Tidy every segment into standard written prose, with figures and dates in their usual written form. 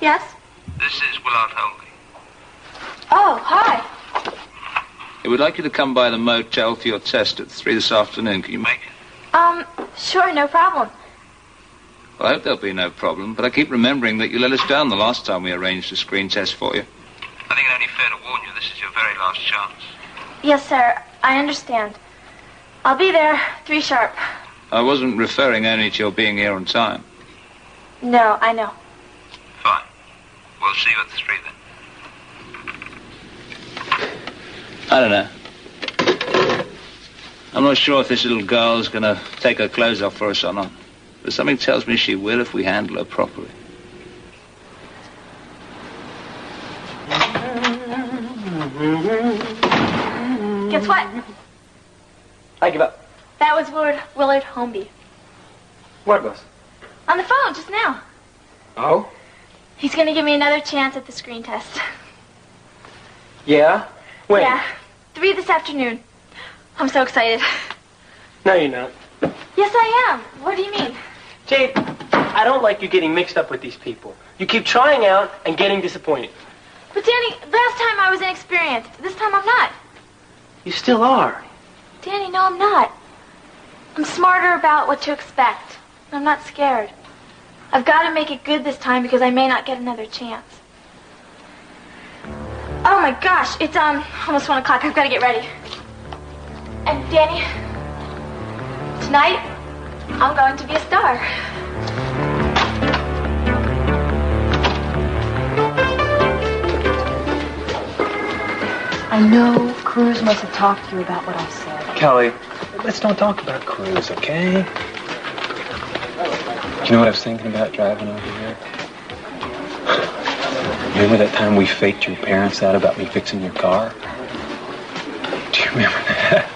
Yes? This is Willard Holby. Oh, hi. We'd like you to come by the motel for your test at 3 this afternoon. Can you make it? Sure, no problem. Well, I hope there'll be no problem, but I keep remembering that you let us down the last time we arranged a screen test for you. I think it only fair to warn you this is your very last chance. Yes, sir. I understand. I'll be there, 3 sharp. I wasn't referring only to your being here on time. No, I know. Fine. We'll see you at 3 then. I don't know. I'm not sure if this little girl's gonna take her clothes off for us or not. But something tells me she will if we handle her properly. Guess what? I give up. That was Willard Holby. What was? On the phone just now. Oh? He's gonna give me another chance at the screen test. Yeah? When? Yeah, 3 this afternoon. I'm so excited. No, you're not. Yes, I am. What do you mean? Jade, I don't like you getting mixed up with these people. You keep trying out and getting disappointed. But Danny, last time I was inexperienced. This time I'm not. You still are. Danny, no, I'm not. I'm smarter about what to expect. I'm not scared. I've got to make it good this time because I may not get another chance. Oh my gosh, it's almost 1 o'clock. I've got to get ready. And Danny, tonight I'm going to be a star. I know Cruz must have talked to you about what I said. Kelly, let's not talk about Cruz, okay? Do you know what I was thinking about driving over here? Remember that time we faked your parents out about me fixing your car? Do you remember that?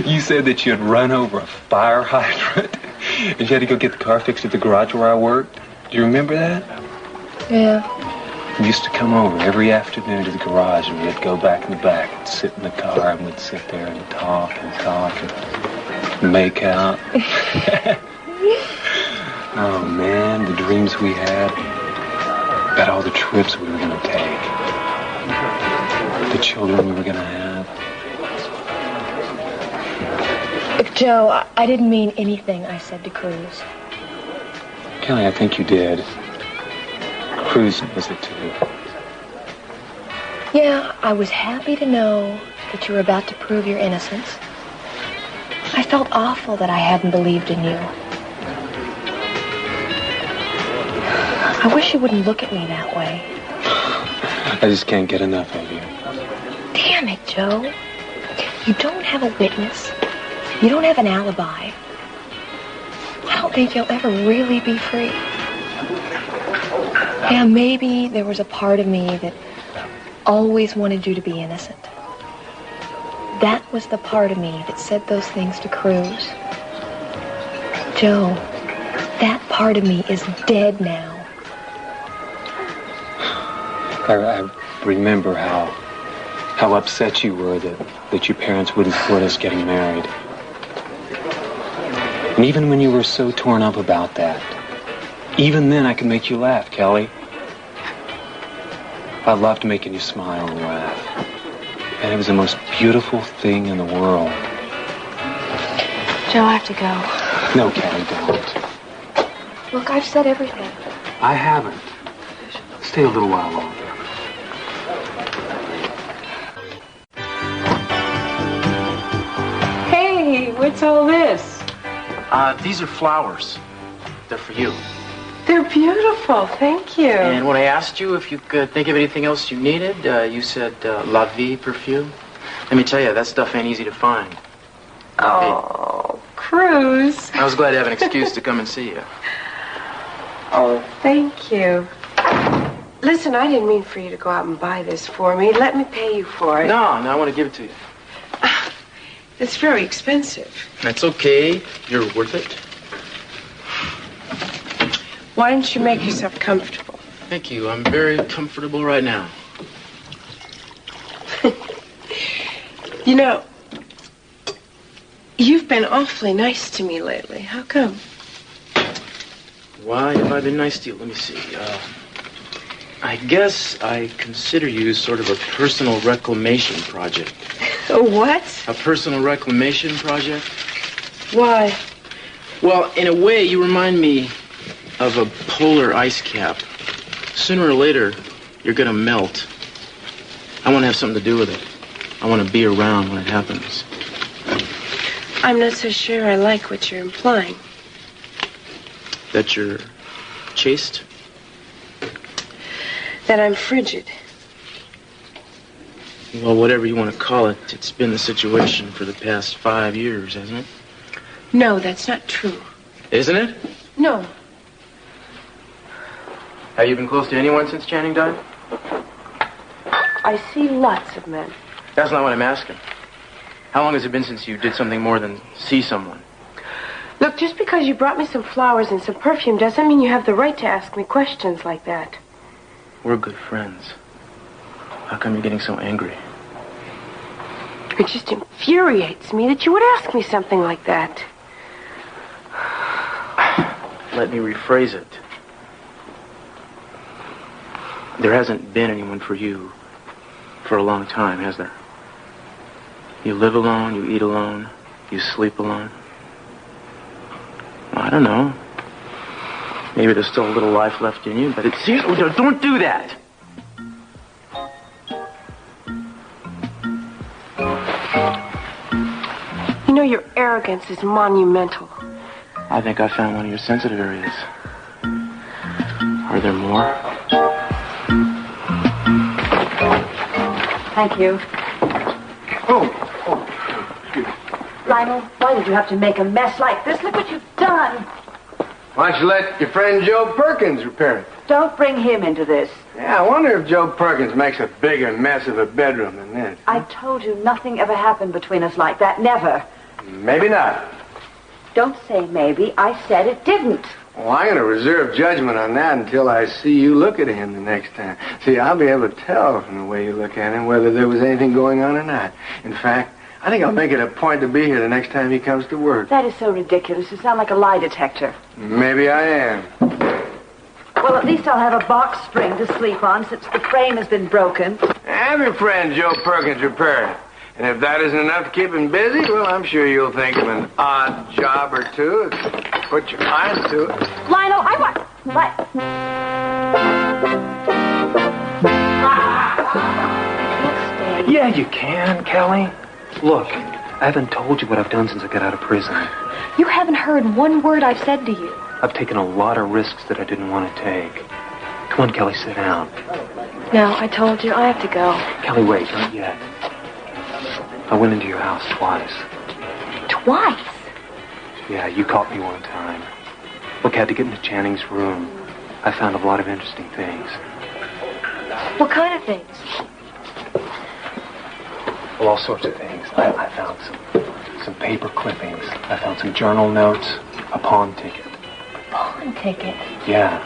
You said that you had run over a fire hydrant and you had to go get the car fixed at the garage where I worked. Do you remember that? Yeah. We used to come over every afternoon to the garage and we'd go back in the back and sit in the car and we'd sit there and talk and make out. Oh man, the dreams we had about all the trips we were going to take, the children we were going to have. Joe, I didn't mean anything I said to Cruz. Kelly, I think you did. Cruz knows it too. Yeah, I was happy to know that you were about to prove your innocence. I felt awful that I hadn't believed in you. I wish you wouldn't look at me that way. I just can't get enough of you. Damn it, Joe. You don't have a witness. You don't have an alibi. I don't think you'll ever really be free. Yeah, maybe there was a part of me that always wanted you to be innocent. That was the part of me that said those things to Cruz. Joe, that part of me is dead now. I remember how upset you were that your parents wouldn't support us getting married. And even when you were so torn up about that, even then I could make you laugh, Kelly. I loved making you smile and laugh. And it was the most beautiful thing in the world. Joe, I have to go. No, Kelly, don't. Look, I've said everything. I haven't. Stay a little while longer. Hey, what's all this? These are flowers. They're for you. They're beautiful, thank you. And when I asked you if you could think of anything else you needed, you said La Vie perfume. Let me tell you, that stuff ain't easy to find. Oh, Cruz. I was glad to have an excuse to come and see you. Oh, thank you. Listen, I didn't mean for you to go out and buy this for me. Let me pay you for it. No, I want to give it to you. It's very expensive. That's okay. You're worth it. Why don't you make yourself comfortable? Thank you. I'm very comfortable right now. You know, you've been awfully nice to me lately. How come? Why have I been nice to you? Let me see. I guess I consider you sort of a personal reclamation project. A what? A personal reclamation project? Why? Well, in a way, you remind me of a polar ice cap. Sooner or later, you're gonna melt. I want to have something to do with it. I want to be around when it happens. I'm not so sure I like what you're implying. That you're chaste? That I'm frigid. Well, whatever you want to call it, it's been the situation for the past 5 years, hasn't it? No, that's not true. Isn't it? No. Have you been close to anyone since Channing died? I see lots of men. That's not what I'm asking. How long has it been since you did something more than see someone? Look, just because you brought me some flowers and some perfume doesn't mean you have the right to ask me questions like that. We're good friends. How come you're getting so angry? It just infuriates me that you would ask me something like that. Let me rephrase it. There hasn't been anyone for you for a long time, has there? You live alone, you eat alone, you sleep alone. I don't know. Maybe there's still a little life left in you, but it seems... Oh, don't do that! You know, your arrogance is monumental. I think I found one of your sensitive areas. Are there more? Thank you. Lionel, why did you have to make a mess like this? Look what you've done. Why don't you let your friend Joe Perkins repair it? Don't bring him into this. Yeah, I wonder if Joe Perkins makes a bigger mess of a bedroom than this. I told you nothing ever happened between us like that. Never. Maybe not. Don't say maybe. I said it didn't. Well, I'm going to reserve judgment on that until I see you look at him the next time. See, I'll be able to tell from the way you look at him whether there was anything going on or not. In fact, I think I'll make it a point to be here the next time he comes to work. That is so ridiculous. You sound like a lie detector. Maybe I am. Well, at least I'll have a box spring to sleep on since the frame has been broken. Have your friend Joe Perkins repair it. And if that isn't enough to keep him busy, well, I'm sure you'll think of an odd job or two. Put your mind to it. Lionel, I want... What? I can't stay. Yeah, you can, Kelly. Look, I haven't told you what I've done since I got out of prison. You haven't heard one word I've said to you. I've taken a lot of risks that I didn't want to take. Come on, Kelly, sit down. No, I told you. I have to go. Kelly, wait, not yet. I went into your house twice. Twice? Yeah, you caught me one time. Look, I had to get into Channing's room. I found a lot of interesting things. What kind of things? Well, all sorts of things. I found some paper clippings. I found some journal notes, a pawn ticket. Pawn ticket? Yeah.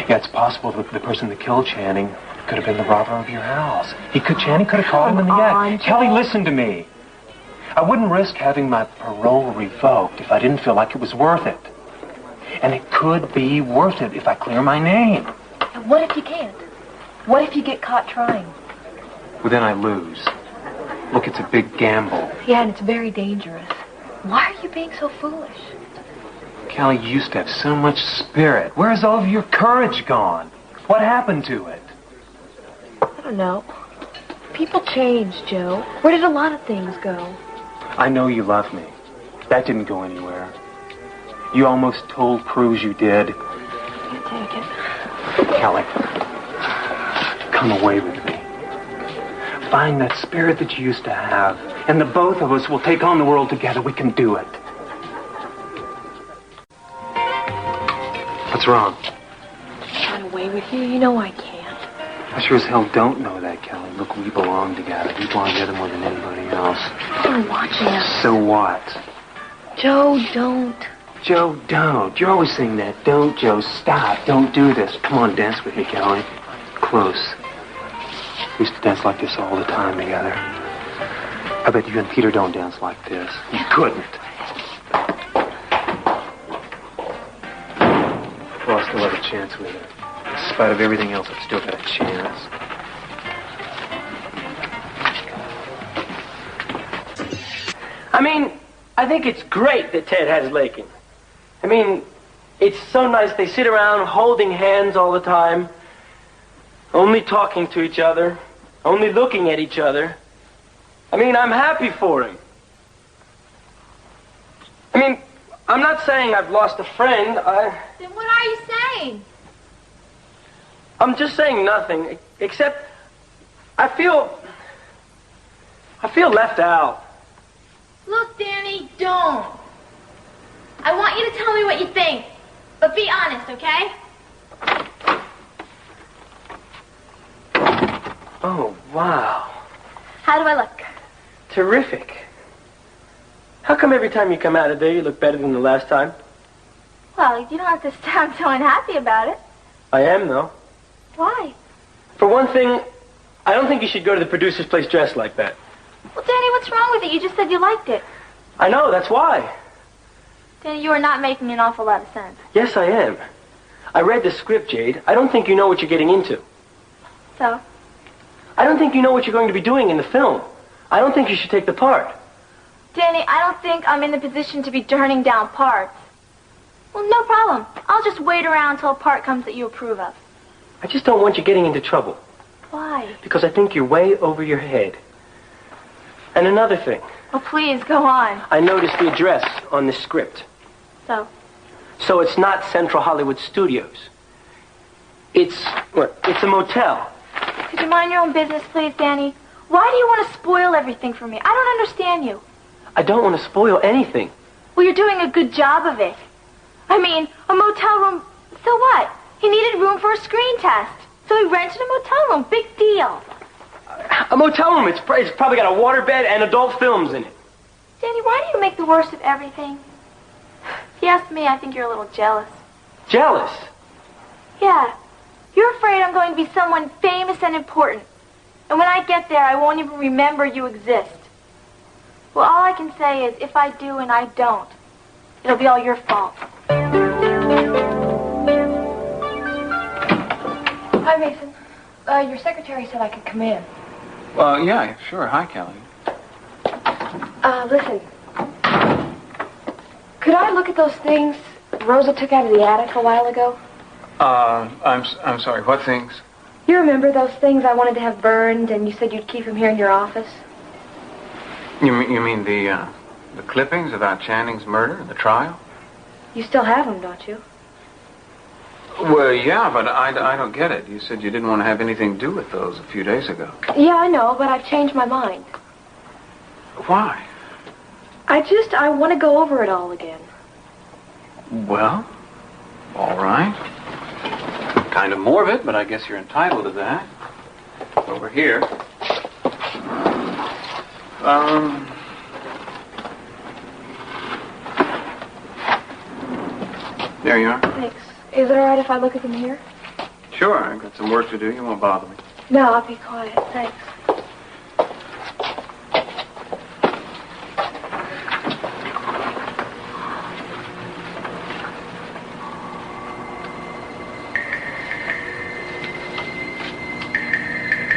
Yeah, it's possible that the person that killed Channing could have been the robber of your house. Channing could have caught him in the act. Kelly, listen to me. I wouldn't risk having my parole revoked if I didn't feel like it was worth it. And it could be worth it if I clear my name. And what if you can't? What if you get caught trying? Well, then I lose. Look, it's a big gamble. Yeah, and it's very dangerous. Why are you being so foolish? Kelly, you used to have so much spirit. Where's all of your courage gone? What happened to it? I don't know. People change, Joe. Where did a lot of things go? I know you love me. That didn't go anywhere. You almost told Cruz you did. I can't take it. Kelly, come away with me. Find that spirit that you used to have, and the both of us will take on the world together. We can do it. What's wrong? Run away with you? You know I can't. I sure as hell don't know that, Kelly. Look, we belong together. We belong together more than anybody else. You're watching us. So what? Joe, don't. Joe, don't. You're always saying that. Don't, Joe. Stop. Don't do this. Come on, dance with me, Kelly. Close. We used to dance like this all the time together. I bet you and Peter don't dance like this. You couldn't. Well, I still have a chance with it. In spite of everything else, I've still got a chance. I mean, I think it's great that Ted has Lakin. I mean, it's so nice. They sit around holding hands all the time, only talking to each other, only looking at each other. I mean, I'm happy for him. I mean, I'm not saying I've lost a friend. Then what are you saying? I'm just saying nothing, except I feel left out. Look, Danny, don't. I want you to tell me what you think, but be honest, okay? Oh, wow. How do I look? Terrific. How come every time you come out of there, you look better than the last time? Well, you don't have to sound so unhappy about it. I am, though. Why? For one thing, I don't think you should go to the producer's place dressed like that. Well, Danny, what's wrong with it? You just said you liked it. I know, that's why. Danny, you are not making an awful lot of sense. Yes, I am. I read the script, Jade. I don't think you know what you're getting into. So? I don't think you know what you're going to be doing in the film. I don't think you should take the part. Danny, I don't think I'm in the position to be turning down parts. Well, no problem. I'll just wait around until a part comes that you approve of. I just don't want you getting into trouble. Why? Because I think you're way over your head. And another thing. Oh, please, go on. I noticed the address on the script. So? So it's not Central Hollywood Studios. It's a motel. Could you mind your own business, please, Danny? Why do you want to spoil everything for me? I don't understand you. I don't want to spoil anything. Well, you're doing a good job of it. I mean, a motel room, so what? He needed room for a screen test. So he rented a motel room. Big deal. A motel room, it's probably got a waterbed and adult films in it. Danny, why do you make the worst of everything? If you ask me, I think you're a little jealous. Jealous? Yeah. You're afraid I'm going to be someone famous and important. And when I get there, I won't even remember you exist. Well, all I can say is, if I do and I don't, it'll be all your fault. Hi, Mason. Your secretary said I could come in. Well, yeah, sure. Hi, Kelly. Listen. Could I look at those things Rosa took out of the attic a while ago? I'm sorry. What things? You remember those things I wanted to have burned, and you said you'd keep them here in your office? You mean the clippings about Channing's murder and the trial? You still have them, don't you? Well, yeah, but I don't get it. You said you didn't want to have anything to do with those a few days ago. Yeah, I know, but I've changed my mind. Why? I want to go over it all again. Well, all right. Kind of morbid, but I guess you're entitled to that. Over here. There you are. Thanks. Is it all right if I look at them here? Sure, I've got some work to do. You won't bother me. No, I'll be quiet. Thanks.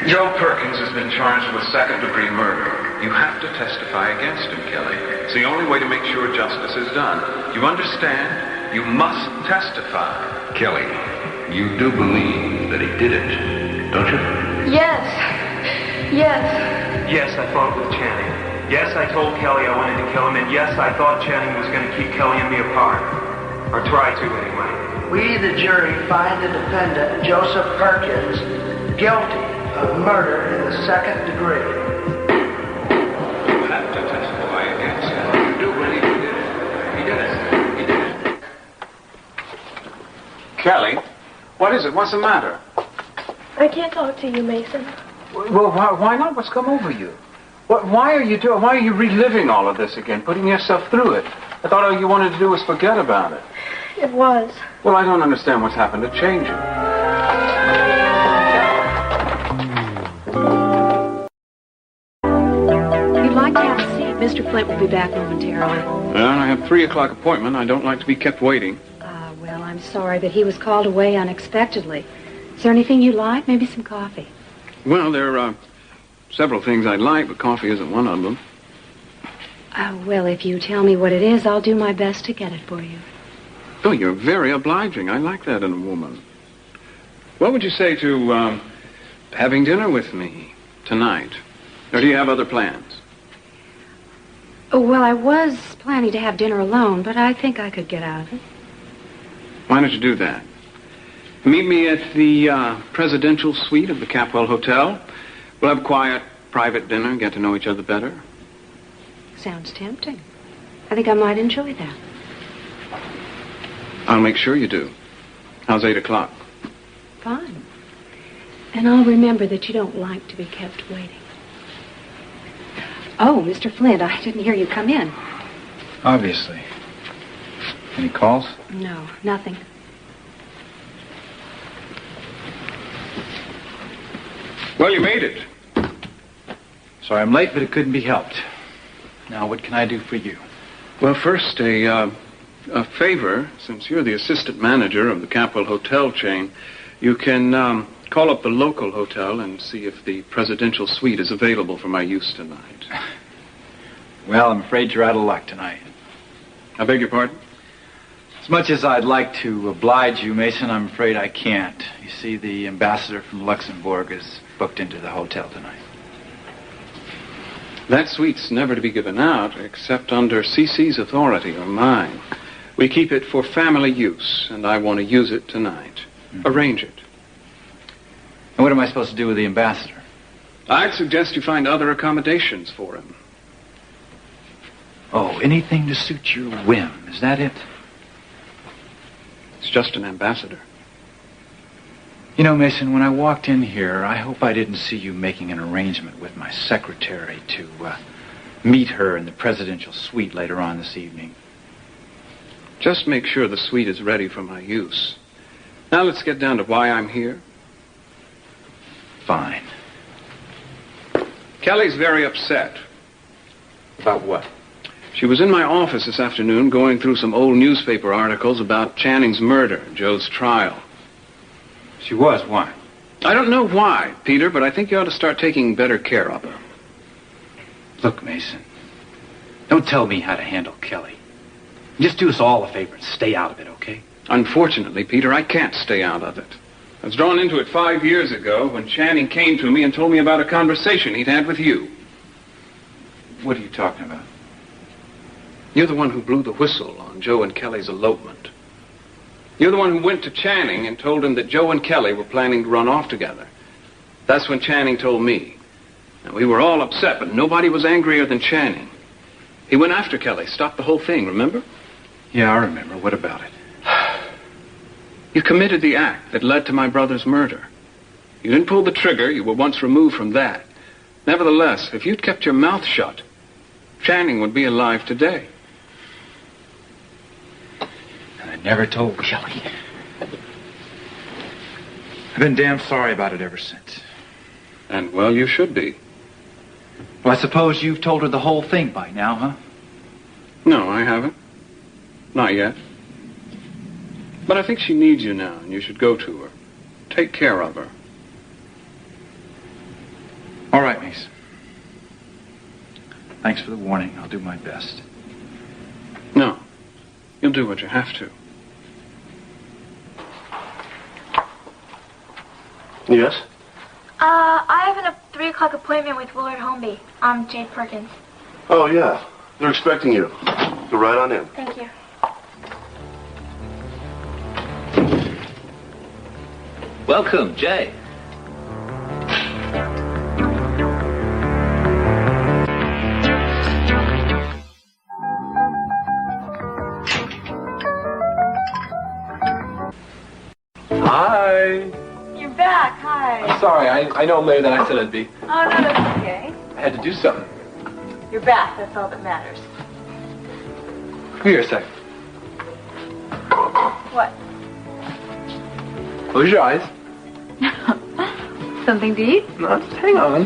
Joe Perkins has been charged with second-degree murder. You have to testify against him, Kelly. It's the only way to make sure justice is done. You understand? You must testify. Kelly, you do believe that he did it, don't you? Yes. Yes. Yes, I fought with Channing. Yes, I told Kelly I wanted to kill him, and yes, I thought Channing was going to keep Kelly and me apart. Or try to, anyway. We, the jury, find the defendant, Joseph Perkins, guilty of murder in the second degree. You have to testify against him. You do believe he did it. He did it. He did it. Kelly, what is it? What's the matter? I can't talk to you, Mason. Well, why not? What's come over you? Why are you reliving all of this again, putting yourself through it? I thought all you wanted to do was forget about it. It was. Well, I don't understand what's happened to change it. You'd like to have a seat. Mr. Flint will be back momentarily. Well, I have a 3:00 appointment. I don't like to be kept waiting. Well, I'm sorry, but he was called away unexpectedly. Is there anything you like? Maybe some coffee. Well, there are several things I'd like, but coffee isn't one of them. Well, if you tell me what it is, I'll do my best to get it for you. Oh, you're very obliging. I like that in a woman. What would you say to having dinner with me tonight? Or do you have other plans? Oh, well, I was planning to have dinner alone, but I think I could get out of it. Why don't you do that? Meet me at the presidential suite of the Capwell Hotel. We'll have a quiet, private dinner and get to know each other better. Sounds tempting. I think I might enjoy that. I'll make sure you do. How's 8 o'clock? Fine. And I'll remember that you don't like to be kept waiting. Oh, Mr. Flint, I didn't hear you come in. Obviously. Any calls? No, nothing. Well, you made it. Sorry I'm late, but it couldn't be helped. Now, what can I do for you? Well, first, a favor. Since you're the assistant manager of the Capwell Hotel chain, you can call up the local hotel and see if the presidential suite is available for my use tonight. Well, I'm afraid you're out of luck tonight. I beg your pardon? As much as I'd like to oblige you, Mason, I'm afraid I can't. You see, the ambassador from Luxembourg is booked into the hotel tonight. That suite's never to be given out except under CC's authority or mine. We keep it for family use, and I want to use it tonight. Mm-hmm. Arrange it. And what am I supposed to do with the ambassador? I'd suggest you find other accommodations for him. Oh, anything to suit your whim. Is that it? It's just an ambassador. You know, Mason, when I walked in here, I hope I didn't see you making an arrangement with my secretary to meet her in the presidential suite later on this evening. Just make sure the suite is ready for my use. Now let's get down to why I'm here. Fine. Kelly's very upset. About what? She was in my office this afternoon going through some old newspaper articles about Channing's murder, Joe's trial. She was? Why? I don't know why, Peter, but I think you ought to start taking better care of her. Look, Mason, don't tell me how to handle Kelly. Just do us all a favor and stay out of it, okay? Unfortunately, Peter, I can't stay out of it. I was drawn into it 5 years ago when Channing came to me and told me about a conversation he'd had with you. What are you talking about? You're the one who blew the whistle on Joe and Kelly's elopement. You're the one who went to Channing and told him that Joe and Kelly were planning to run off together. That's when Channing told me. Now, we were all upset, but nobody was angrier than Channing. He went after Kelly, stopped the whole thing, remember? Yeah, I remember. What about it? You committed the act that led to my brother's murder. You didn't pull the trigger. You were once removed from that. Nevertheless, if you'd kept your mouth shut, Channing would be alive today. I never told Kelly. I've been damn sorry about it ever since. And, well, you should be. Well, I suppose you've told her the whole thing by now, huh? No, I haven't. Not yet. But I think she needs you now, and you should go to her. Take care of her. All right, Mason. Thanks for the warning. I'll do my best. No. You'll do what you have to. Yes? I have a 3 o'clock appointment with Willard Holmby. I'm Jade Perkins. Oh, yeah. They're expecting you. Go right on in. Thank you. Welcome, Jay. Hi. You're back. Hi. I'm sorry. I know I'm later than I said I'd be. Oh, no, that's okay. I had to do something. You're back. That's all that matters. Come here a sec. What? Close your eyes. Something to eat? No, just hang on.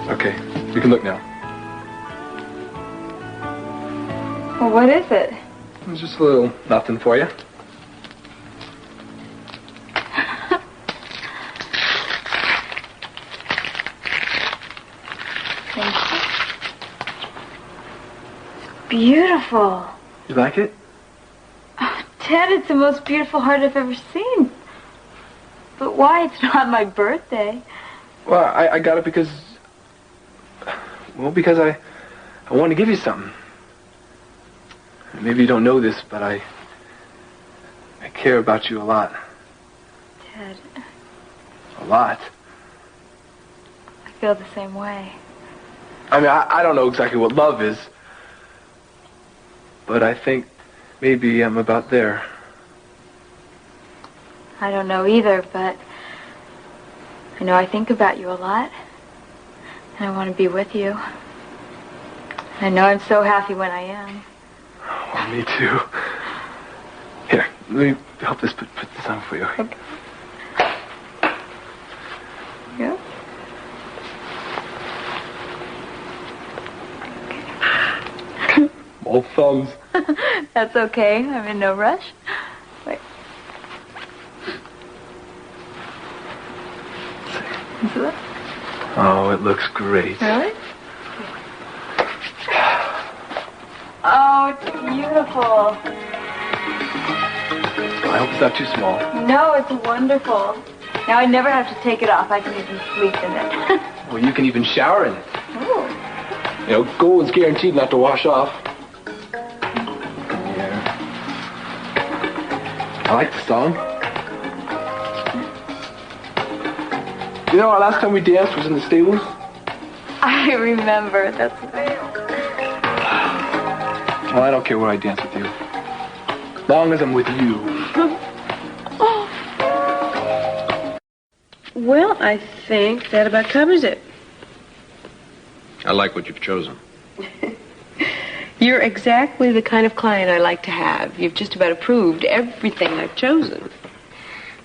Okay, you can look now. Well, what is it? It's just a little nothing for you. beautiful. You like it? Oh, Ted, it's the most beautiful heart I've ever seen. But why? It's not my birthday. Well, I got it because... Well, because I want to give you something. Maybe you don't know this, but I care about you a lot. Ted. A lot. I feel the same way. I mean, I don't know exactly what love is, but I think maybe I'm about there. I don't know either, but I know I think about you a lot, and I want to be with you. I know I'm so happy when I am. Well, me too. Here, let me help put this on for you. Okay. Yeah. Old thumbs. That's okay. I'm in no rush. Wait. Is it? Oh, it looks great. Really? Oh, it's beautiful. I hope it's not too small. No, it's wonderful. Now I never have to take it off. I can even sleep in it. Well, you can even shower in it. Ooh. You know, gold's guaranteed not to wash off. Yeah. I like the song. You know, our last time we danced was in the stables. I remember. That's Well, I don't care where I dance with you. Long as I'm with you. Well, I think that about covers it. I like what you've chosen. You're exactly the kind of client I like to have. You've just about approved everything I've chosen.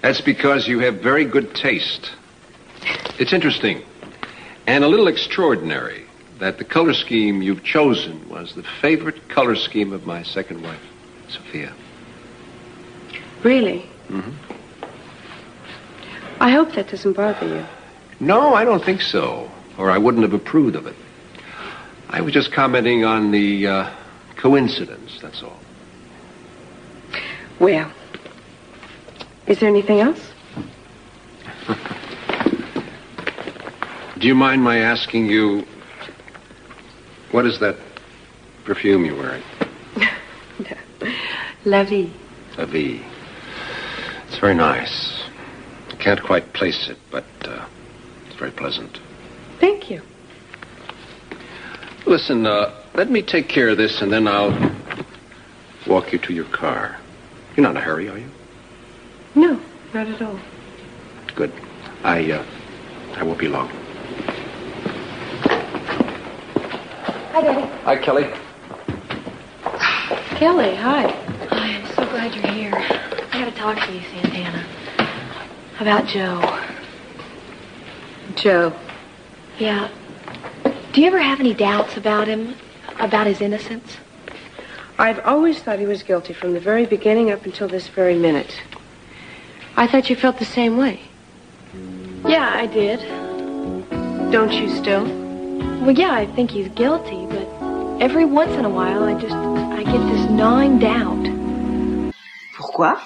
That's because you have very good taste. It's interesting and a little extraordinary that the color scheme you've chosen was the favorite color scheme of my second wife, Sophia. Really? Mm-hmm. I hope that doesn't bother you. No, I don't think so, or I wouldn't have approved of it. I was just commenting on the coincidence, that's all. Well, is there anything else? Do you mind my asking you, what is that perfume you're wearing? La Vie. La Vie. It's very nice. I can't quite place it, but it's very pleasant. Thank you. Listen, let me take care of this, and then I'll walk you to your car. You're not in a hurry, are you? No, not at all. Good. I won't be long. Hi, Daddy. Hi, Kelly. Kelly, hi. Hi, I'm so glad you're here. I gotta talk to you, Santana. About Joe. Joe. Yeah. Do you ever have any doubts about him? About his innocence? I've always thought he was guilty from the very beginning up until this very minute. I thought you felt the same way. Yeah, I did. Don't you still? Well, yeah, I think he's guilty, but every once in a while I get this gnawing doubt. Pourquoi?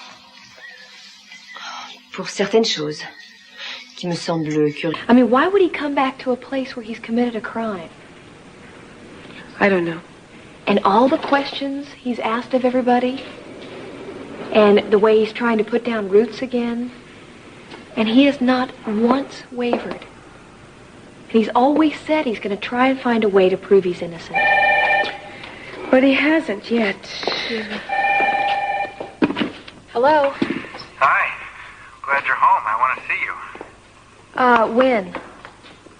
Pour certaines choses qui me semblent curieuses. I mean, why would he come back to a place where he's committed a crime? I don't know. And all the questions he's asked of everybody, and the way he's trying to put down roots again, and he has not once wavered. And he's always said he's going to try and find a way to prove he's innocent. But he hasn't yet. Hello? Hi. Glad you're home. I want to see you. When?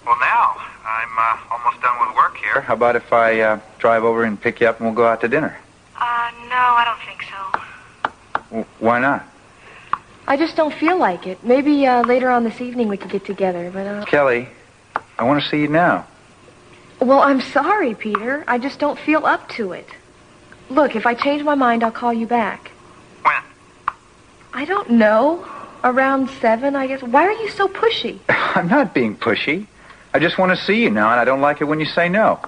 Well, now. I'm almost done with work here. How about if I drive over and pick you up and we'll go out to dinner? No, I don't think so. Why not? I just don't feel like it. Maybe later on this evening we could get together, but... Kelly, I want to see you now. Well, I'm sorry, Peter. I just don't feel up to it. Look, if I change my mind, I'll call you back. When? I don't know. Around 7, I guess. Why are you so pushy? I'm not being pushy. I just want to see you now, and I don't like it when you say no.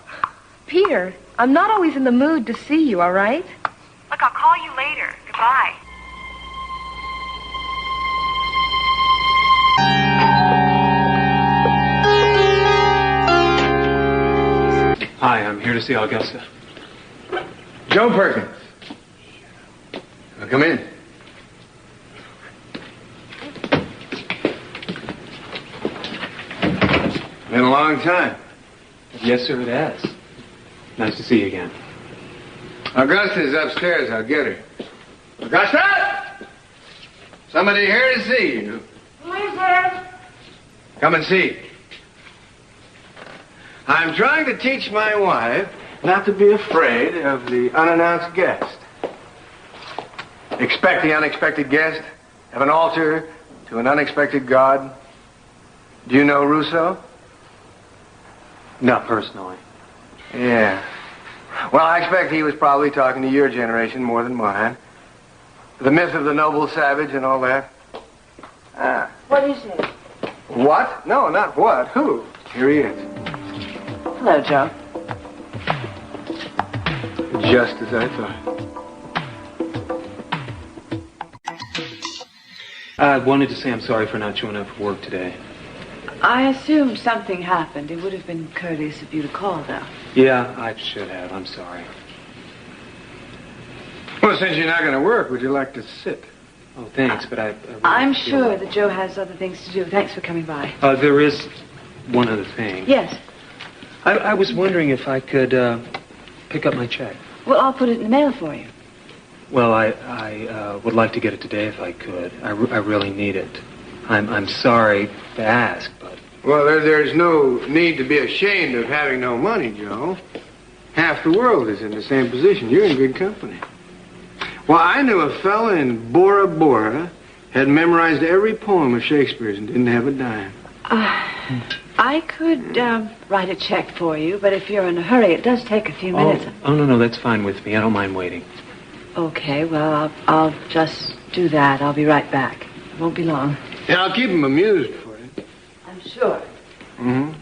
Peter, I'm not always in the mood to see you, all right? Look, I'll call you later. Goodbye. Hi, I'm here to see Augusta. Joe Perkins. Well, come in. Been a long time. Yes, sir, it has. Nice to see you again. Augusta's upstairs. I'll get her. Augusta! Somebody here to see you. Who is it? Come and see. I'm trying to teach my wife not to be afraid of the unannounced guest. Expect the unexpected guest. Have an altar to an unexpected God. Do you know Rousseau? Not personally. Yeah. Well, I expect he was probably talking to your generation more than mine. The myth of the noble savage and all that. Ah. What is it? What? No, not what. Who? Here he is. Hello, Joe. Just as I thought. I wanted to say I'm sorry for not showing up for work today. I assumed something happened. It would have been courteous of you to call, though. Yeah, I should have. I'm sorry. Well, since you're not going to work, would you like to sit? Oh, thanks, but I really I'm feel sure like... that Joe has other things to do. Thanks for coming by. There is one other thing. Yes. I was wondering if I could pick up my check. Well, I'll put it in the mail for you. Well, I would like to get it today if I could. I really need it. I'm sorry to ask, but... Well, there's no need to be ashamed of having no money, Joe. Half the world is in the same position. You're in good company. Well, I knew a fella in Bora Bora had memorized every poem of Shakespeare's and didn't have a dime. I could write a check for you, but if you're in a hurry, it does take a few minutes. Oh, no, that's fine with me. I don't mind waiting. Okay, well, I'll just do that. I'll be right back. It won't be long. And I'll keep him amused for you. I'm sure. Mm-hmm.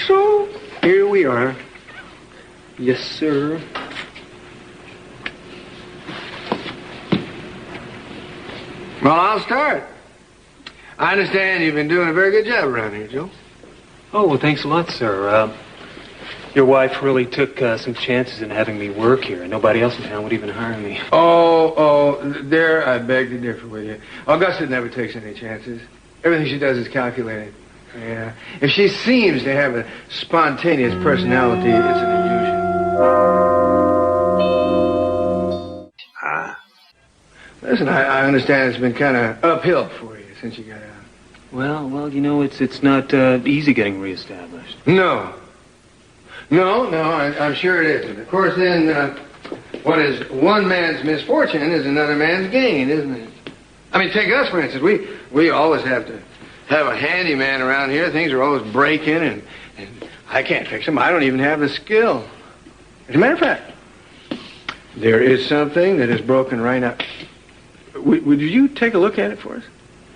So, here we are. Yes, sir. Well, I'll start. I understand you've been doing a very good job around here, Joe. Oh, well, thanks a lot, sir. Your wife really took some chances in having me work here, and nobody else in town would even hire me. There, I beg to differ with you. Augusta never takes any chances. Everything she does is calculated. Yeah. If she seems to have a spontaneous personality, it's an illusion. Listen, I understand it's been kind of uphill for you since you got out. Well, you know, it's not easy getting reestablished. No, I'm sure it isn't. Of course, then, what is one man's misfortune is another man's gain, isn't it? I mean, take us, for instance. We always have to have a handyman around here. Things are always breaking, and I can't fix them. I don't even have the skill. As a matter of fact, there is something that is broken right now. Would you take a look at it for us?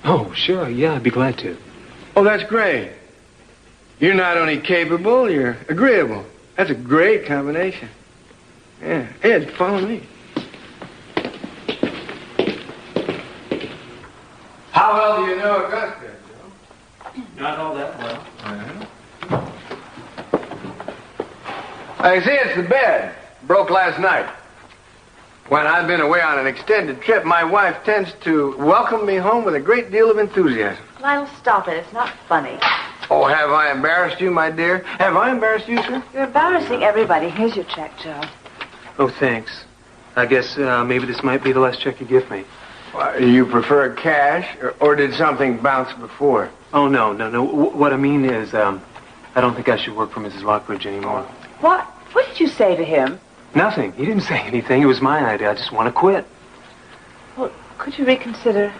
Oh, sure, yeah, I'd be glad to. Oh, that's great. You're not only capable, you're agreeable. That's a great combination. Yeah. Ed, follow me. How well do you know Augusta, Joe? Not all that well. I see it's the bed. Broke last night. When I've been away on an extended trip, my wife tends to welcome me home with a great deal of enthusiasm. Lionel, stop it. It's not funny. Oh, have I embarrassed you, my dear? Have I embarrassed you, sir? You're embarrassing everybody. Here's your check, Joe. Oh, thanks. I guess maybe this might be the last check you give me. You prefer cash, or did something bounce before? Oh, no. What I mean is, I don't think I should work for Mrs. Lockbridge anymore. What? What did you say to him? Nothing. He didn't say anything. It was my idea. I just want to quit. Well, could you reconsider?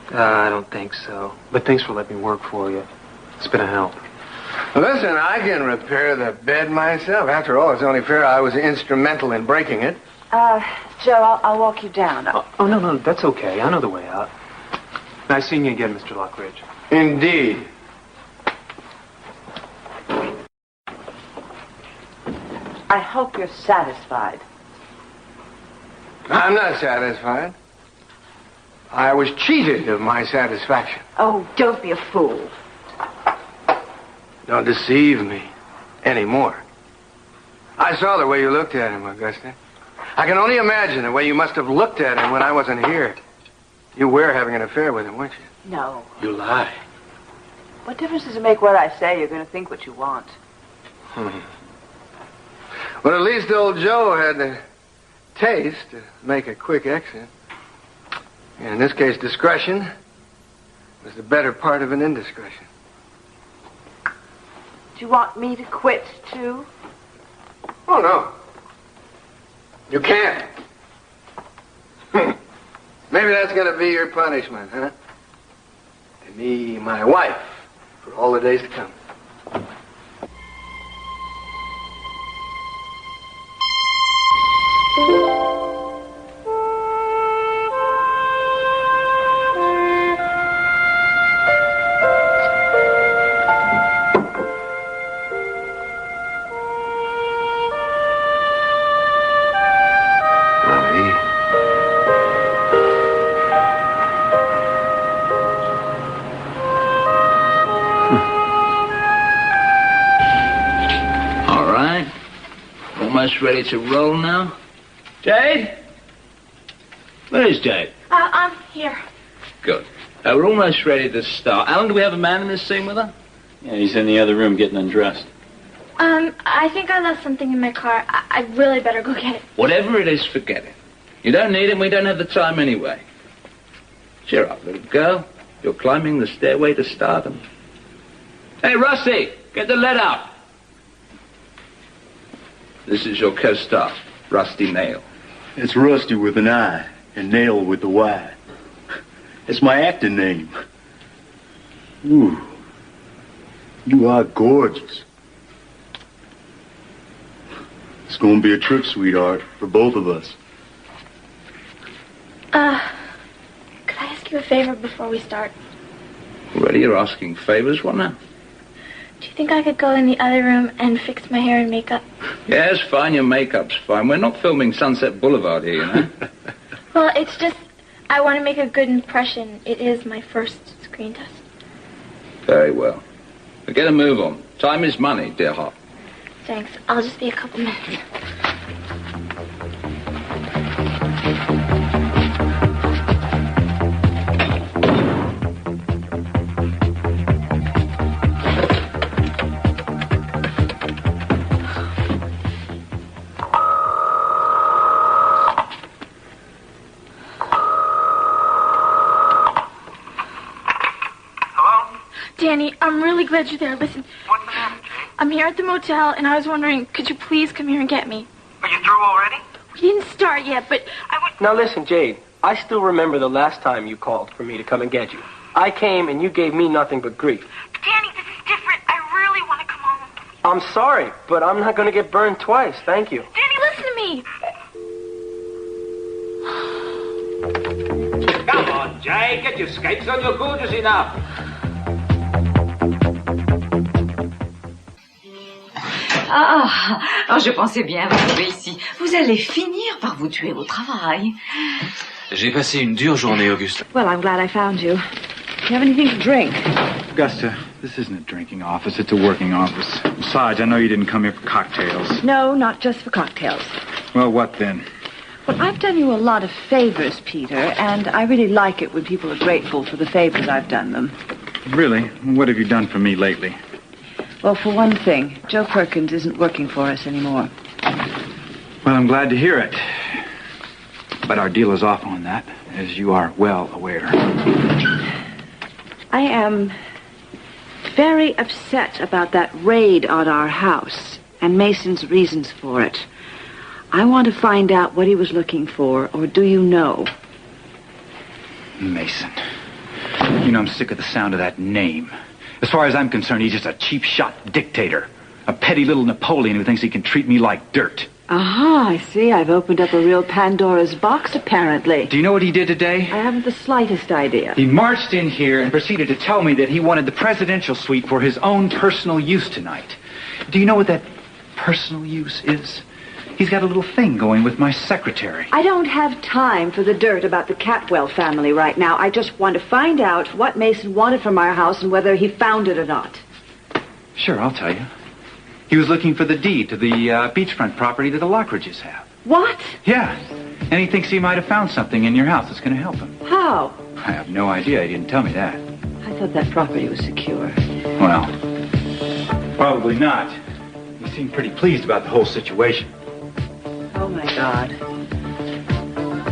I don't think so. But thanks for letting me work for you. It's been a help. Listen, I can repair the bed myself. After all, it's only fair I was instrumental in breaking it. Joe, I'll walk you down. Oh, no, that's okay. I know the way out. Nice seeing you again, Mr. Lockridge. Indeed. I hope you're satisfied. I'm not satisfied. I was cheated of my satisfaction. Oh, don't be a fool. Don't deceive me anymore. I saw the way you looked at him, Augusta. I can only imagine the way you must have looked at him when I wasn't here. You were having an affair with him, weren't you? No. You lie. What difference does it make what I say? You're going to think what you want. Well, at least old Joe had the taste to make a quick exit. And in this case, discretion was the better part of an indiscretion. Do you want me to quit, too? Oh, no. You can't. Maybe that's going to be your punishment, huh? To me, my wife, for all the days to come. Ready to roll now? Jade? Where is Jade? I'm here. Good. We're almost ready to start. Alan, do we have a man in this scene with her? Yeah, he's in the other room getting undressed. I think I left something in my car. I really better go get it. Whatever it is, forget it. You don't need it, and we don't have the time anyway. Cheer up, little girl. You're climbing the stairway to stardom. Hey, Rusty, get the lead out. This is your co-star, Rusty Nail. It's Rusty with an I and Nail with the Y. It's my acting name. Ooh, you are gorgeous. It's gonna be a trip, sweetheart, for both of us. Could I ask you a favor before we start? Already you're asking favors? What now? Do you think I could go in the other room and fix my hair and makeup? Yes, fine, your makeup's fine. We're not filming Sunset Boulevard here, you know? Well, it's just, I want to make a good impression. It is my first screen test. Very well. But get a move on. Time is money, dear heart. Thanks. I'll just be a couple minutes. Danny, I'm really glad you're there. Listen. What's the matter, Jade? I'm here at the motel, and I was wondering, could you please come here and get me? Are you through already? We didn't start yet, but I would... Now listen, Jade, I still remember the last time you called for me to come and get you. I came, and you gave me nothing but grief. But Danny, this is different. I really want to come home. I'm sorry, but I'm not going to get burned twice. Thank you. Danny, listen to me. Come on, Jade, get your skates on. You're gorgeous enough. Ah, je pensais bien vous trouver ici. Vous allez finir par vous tuer au travail. J'ai passé une dure journée, Augusta. Well, I'm glad I found you. Do you have anything to drink? Augusta, this isn't a drinking office. It's a working office. Besides, I know you didn't come here for cocktails. No, not just for cocktails. Well, what then? Well, I've done you a lot of favors, Peter, and I really like it when people are grateful for the favors I've done them. Really? What have you done for me lately? Well, for one thing, Joe Perkins isn't working for us anymore. Well, I'm glad to hear it. But our deal is off on that, as you are well aware. I am very upset about that raid on our house and Mason's reasons for it. I want to find out what he was looking for, or do you know? Mason. You know I'm sick of the sound of that name. As far as I'm concerned, he's just a cheap shot dictator. A petty little Napoleon who thinks he can treat me like dirt. Aha, I see. I've opened up a real Pandora's box, apparently. Do you know what he did today? I haven't the slightest idea. He marched in here and proceeded to tell me that he wanted the presidential suite for his own personal use tonight. Do you know what that personal use is? He's got a little thing going with my secretary. I don't have time for the dirt about the Catwell family right now. I just want to find out what Mason wanted from our house and whether he found it or not. Sure, I'll tell you. He was looking for the deed to the beachfront property that the Lockridges have. What? Yeah. And he thinks he might have found something in your house that's going to help him. How? I have no idea. He didn't tell me that. I thought that property was secure. Well, probably not. He seemed pretty pleased about the whole situation. Oh, my God.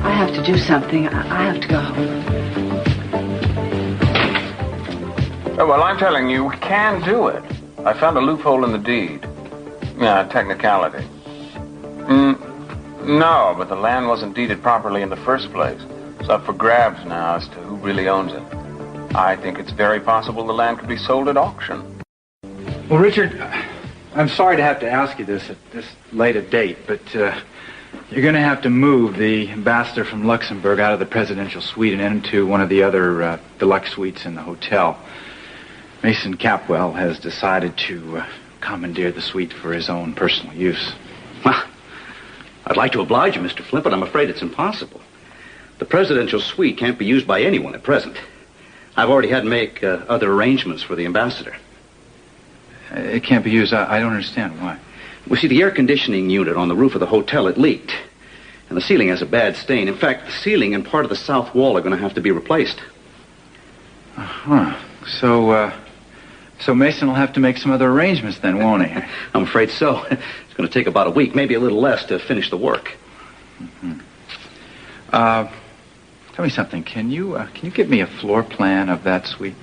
I have to do something. I have to go home. Oh, well, I'm telling you, we can do it. I found a loophole in the deed. Yeah, technicality. No, but the land wasn't deeded properly in the first place. It's up for grabs now as to who really owns it. I think it's very possible the land could be sold at auction. Well, Richard, I'm sorry to have to ask you this at this late a date, but you're going to have to move the ambassador from Luxembourg out of the presidential suite and into one of the other deluxe suites in the hotel. Mason Capwell has decided to commandeer the suite for his own personal use. Well, I'd like to oblige you, Mr. Flint, but I'm afraid it's impossible. The presidential suite can't be used by anyone at present. I've already had to make other arrangements for the ambassador. It can't be used. I don't understand why. Well, see, the air conditioning unit on the roof of the hotel, it leaked. And the ceiling has a bad stain. In fact, the ceiling and part of the south wall are going to have to be replaced. Uh-huh. So Mason will have to make some other arrangements then, won't he? I'm afraid so. It's going to take about a week, maybe a little less, to finish the work. Mm-hmm. Tell me something. Can you get me a floor plan of that suite?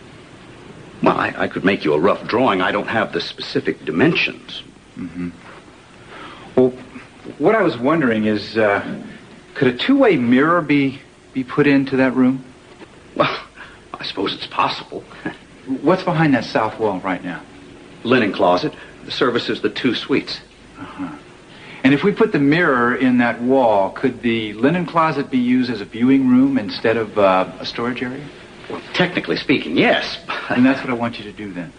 Well, I could make you a rough drawing. I don't have the specific dimensions. Mm-hmm. Well, what I was wondering is, could a two-way mirror be put into that room? Well, I suppose it's possible. What's behind that south wall right now? Linen closet. The services the two suites. Uh-huh. And if we put the mirror in that wall, could the linen closet be used as a viewing room instead of a storage area? Well, technically speaking, yes. And that's what I want you to do then.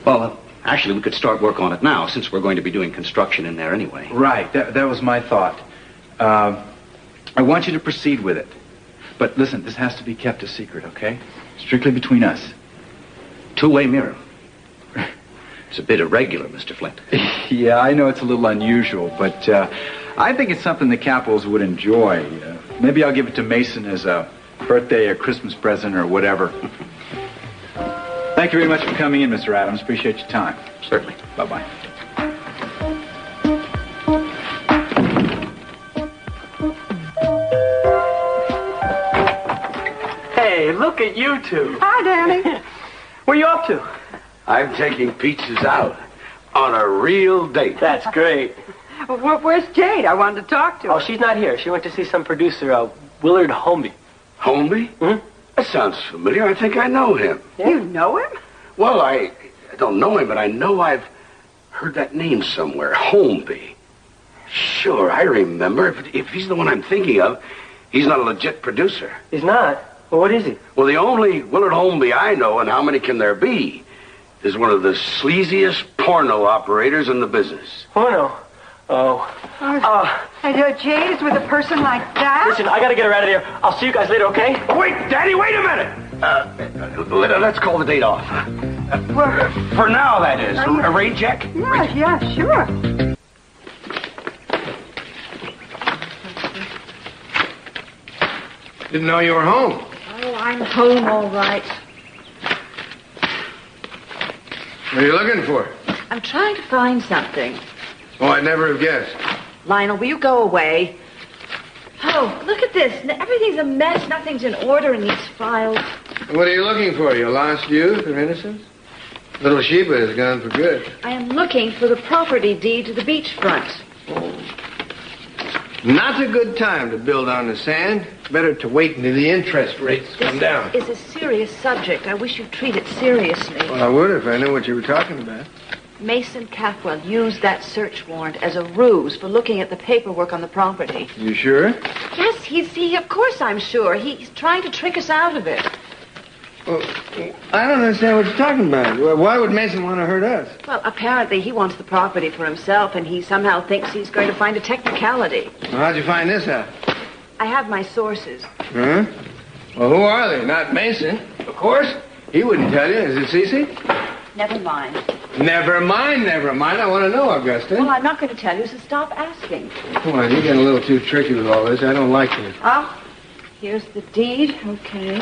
Well, actually, we could start work on it now, since we're going to be doing construction in there anyway. Right. That was my thought. I want you to proceed with it. But listen, this has to be kept a secret, okay? Strictly between us. Two-way mirror. It's a bit irregular, Mr. Flint. Yeah, I know it's a little unusual, but I think it's something the Capwells would enjoy. Maybe I'll give it to Mason as a birthday or Christmas present or whatever. Thank you very much for coming in, Mr. Adams. Appreciate your time. Certainly. Bye-bye. Hey, look at you two. Hi, Danny. Where you up to? I'm taking Peaches out on a real date. That's great. Where's Jade? I wanted to talk to her. Oh, she's not here. She went to see some producer, Willard Holmby. Holmby? Hmm? That sounds familiar. I think I know him. Yeah. You know him? Well, I don't know him, but I know I've heard that name somewhere. Holmby. Sure, I remember. If he's the one I'm thinking of, he's not a legit producer. He's not? Well, what is he? Well, the only Willard Holmby I know, and how many can there be, is one of the sleaziest porno operators in the business. Porno? Oh. Jade is with a person like that? Listen, I gotta get her out of here. I'll see you guys later, okay? Wait, Daddy, wait a minute! Let's call the date off. For now, that is. A rain check? Yeah, sure. Didn't know you were home. Oh, I'm home all right. What are you looking for? I'm trying to find something. Oh, I'd never have guessed. Lionel, will you go away? Oh, look at this. Everything's a mess. Nothing's in order in these files. What are you looking for? Your lost youth or innocence? Little Sheba is gone for good. I am looking for the property deed to the beachfront. Not a good time to build on the sand. Better to wait until the interest rates come down. This is a serious subject. I wish you'd treat it seriously. Well, I would if I knew what you were talking about. Mason Capwell used that search warrant as a ruse for looking at the paperwork on the property. You sure? Yes, of course I'm sure. He's trying to trick us out of it. Well, I don't understand what you're talking about. Why would Mason want to hurt us? Well, apparently he wants the property for himself, and he somehow thinks he's going to find a technicality. Well, how'd you find this out? I have my sources. Huh? Well, who are they? Not Mason, of course. He wouldn't tell you. Is it Cece? Never mind. Never mind. I want to know, Augusta. Well, I'm not going to tell you, so stop asking. Come on, you're getting a little too tricky with all this. I don't like you. Oh, here's the deed. Okay.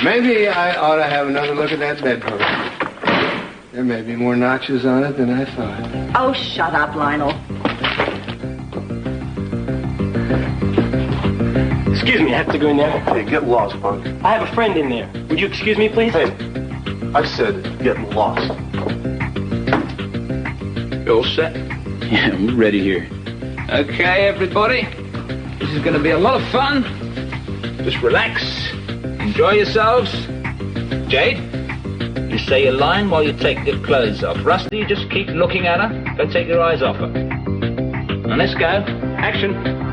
Maybe I ought to have another look at that bedpost. There may be more notches on it than I thought. Oh, shut up, Lionel. Excuse me, I have to go in there. Hey, get lost, punk. I have a friend in there. Would you excuse me, please? Hey, I said get lost. You all set? Yeah, we're ready here. Okay, everybody. This is going to be a lot of fun. Just relax. Enjoy yourselves. Jade, you say your line while you take your clothes off. Rusty, you just keep looking at her. Don't take your eyes off her. Now let's go. Action.